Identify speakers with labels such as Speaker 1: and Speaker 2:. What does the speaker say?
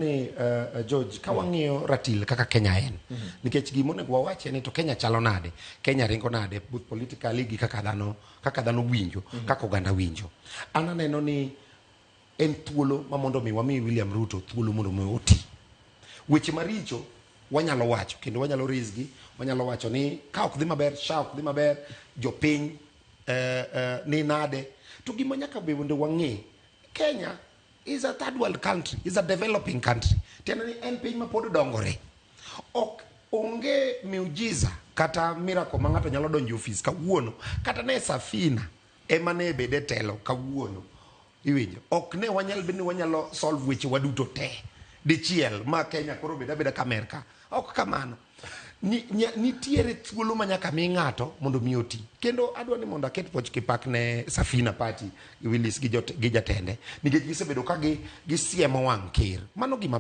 Speaker 1: ni George kawang'iyo ratil kaka Kenya en nikech gimonego wawache ni to Kenya chalo nade, Kenya ringo nade both politically gi kaka dhano winjo, kaka oganda winjo. An aneno ni en thuolo ma mondo mi wami William Ruto thuolo mondo mi oti. Weche maricho wanyalo wacho kendo wanyalo rizgi, wanyalo wacho ni ka ok dhi maber, sha ok dhi maber, jopiny ni nade. To gima nyaka be wende wang'e, Kenya is a third world country, is a developing country. Tiende ni en piny ma pod dongore. Ok onge miujiza kata miracle ma ng'ato nyalo donjo office kawuono, kata ne safina ema ne bede telo kawuono. Iwinjo, ok ne wanyalo solve weche waduto te dichiel ma Kenya koro beda ka Amerika. Ok kamano. Nitiere thuolo ma nyaka mi ng'ato mondo mi oti. Kendo adwa ni mondo aket poch kipak ne Safina Party Willis gi jatende nikech gisebedo ka gisiemo wang' ker. Mano gima